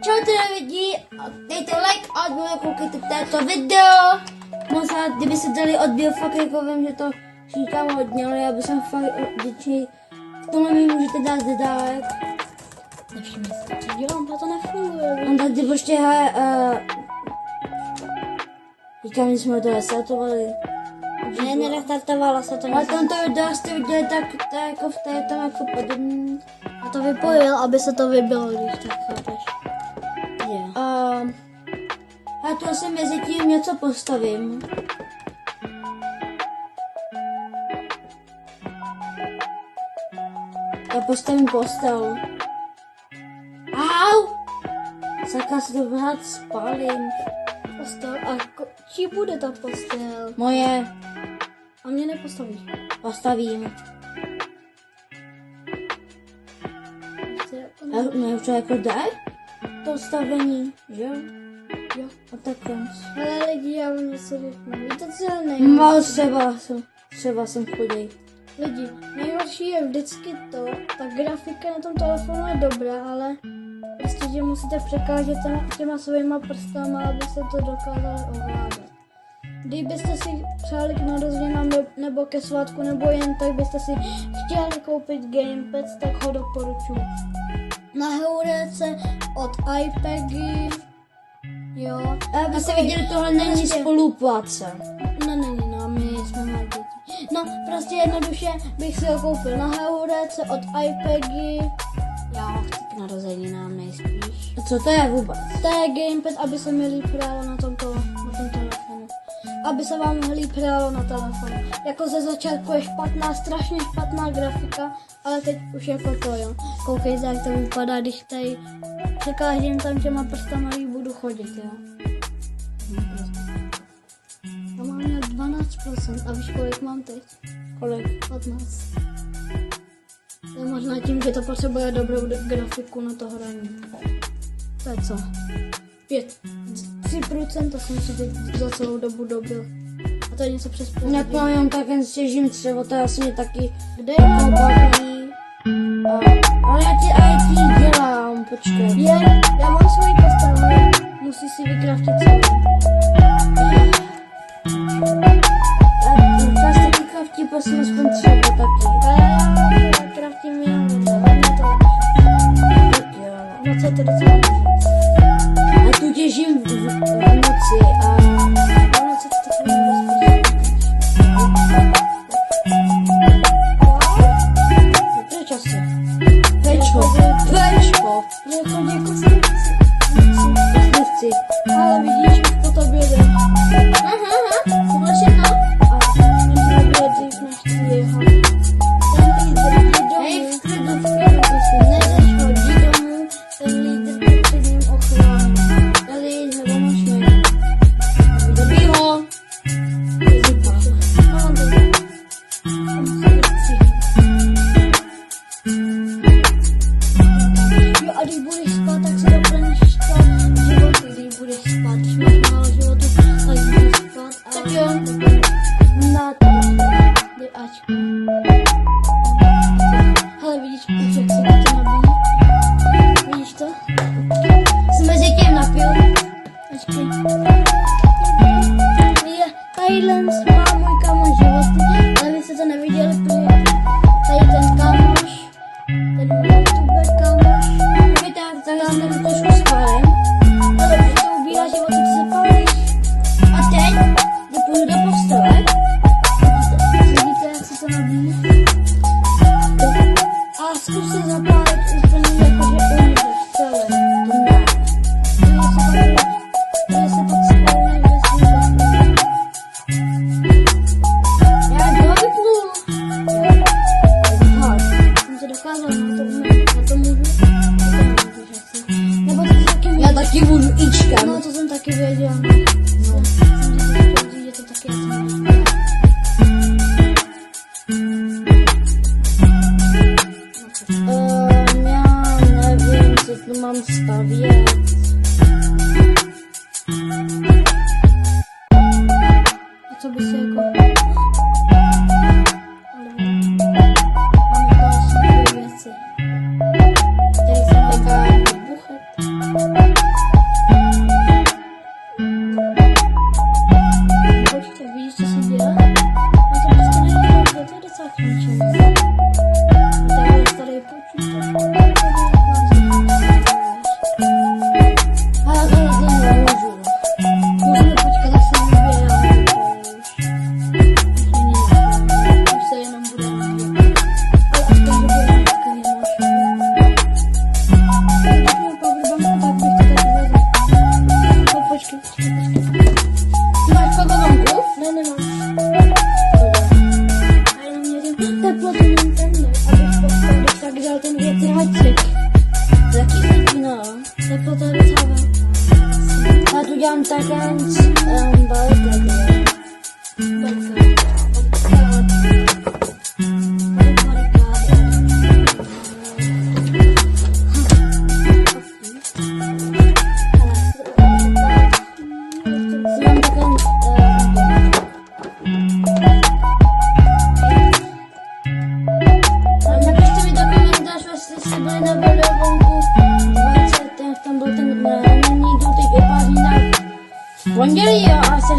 Čau teda lidi, dejte like a odběr, koukejte této video. Moc rád, kdyby se dali odběr, fakt jako vím, že to říkám hodně, ale já bych jsem fakt vděčný. K tomu mi můžete dát dárek. Nevšimli si, co dělám, to nefunguje. On tady prostě říkám, že jsme to restartovali. Ne, nerestartovala se to. Ale tam to video jste viděli, tak to je jako v té tam jako podobný. A to vypojil, aby se to vybilo, když tak chápeš. A já tu asi mezi tím něco postavím. Já postavím postel. Au! Sakra, se to vrát spálím. Postel, a čí bude ta postel? Moje. A mě nepostavíš. Postavím. Mě už to jako jde? Postavení, že jo? Jo. A tak konc. Ale lidi, já vám něco řeknu. Víte, co je nejhorší? Mal třeba jsem chudej. Lidi, nejhorší je vždycky to, ta grafika na tom telefonu je dobrá, ale prostě, že musíte překážet těma svýma prstama, abyste to dokázali ovládat. Kdybyste si přáli k narozeninám nebo ke svátku, nebo jen tak byste si chtěli koupit gamepad, tak ho doporučuji. Na Heurece od iPagy, jo. Abyste viděli, tohle není spolupráce. No není, no, my jsme malí děti. No, prostě jednoduše bych si ho koupil na Heurece od iPagy. Já ho chci k narozeninám nejspíš. A co to je vůbec? To je gamepad, aby se mi líp hrálo na tom telefonu. Aby se vám líp hrálo na telefonu. Jako ze začátku je špatná, strašně špatná grafika, ale teď už jako to, jo. Koukejte, jak to vypadá, když tady překážím tam těma prstama, když budu chodit, jo. Já mám měl 12%, a víš, kolik mám teď? Kolik? 15. To je možná tím, že to potřebuje dobrou grafiku na to hraní. To je co? 3% jsem si teď za celou dobu dobil. A to je něco přes půl. Nepomínám, tak jen stěžím třeba, to je asi mě taky Kde je baví. Ale já ti dělám, počkej. Já mám svoji postavu, musí si vykraftit celou. Já si vykraftí, prosím, aspoň třeba taky. Já kraftím jenom hlavně to Tak jo. 20. A tu těžím v noci a... Ono se to takový To je časy. Pečko. Je chodí kostlivci. Kostlivci. Ale vidíš, už po tobě jde. Tohle všechno? A může být dřív než ty jeho. Ten lídr jde Hej, domů. v klidu, prosím. Než hodí domů, ten lídr před ním ochrání. Tady pomož mi. Dobí ho. Mám to. Jo, a když budeš spát, tak si doplníš životy, když budeš spát. Když máš málo životů, tak budeš spát. A Tak jo. na to. Dej Ačko. Hele, vidíš, už jak se to nabíjí? Vidíš to? Jsem mezi tím napil. Počkej. Je, tadyhle má můj kámoš životy, ale vy jste to neviděli, protože tady ten kámoš, ten youtuber kámoš, Víte, takhle jsem to trošku spálím. ale když to ubírá životy, ty se pálíš. A teď, když půjdu do postele, Vidíte, jak se to nabíjí? A zkus se zapálit úplně jako, že umřeš celé. ne. Když se pak spálneš ve svým. Já kdo vypnul? Jsem to dokázal, na to umím, na to můžu. Na to nemůžeš asi. Nebo to taky Já taky budu ičkem. No, to jsem taky věděl. No. Jsem chtěl říct, že to taky asi můžu. Já nevím, co tu mám stavět. A co by si jako... Ale máme další dvě věci. Tady jsem taká buchet. Ne, nemám. A jenom měřím teplotu Nintendo, abych postavil tak dal ten větráček. Taky no. Teplota je docela velká. Já tu dělám takhle balík. Mám takhle napište mi do komentářů, jestli jste byli na videovonku 20, tam byl ten nyní důtek vypáří na pondělí, jo, a se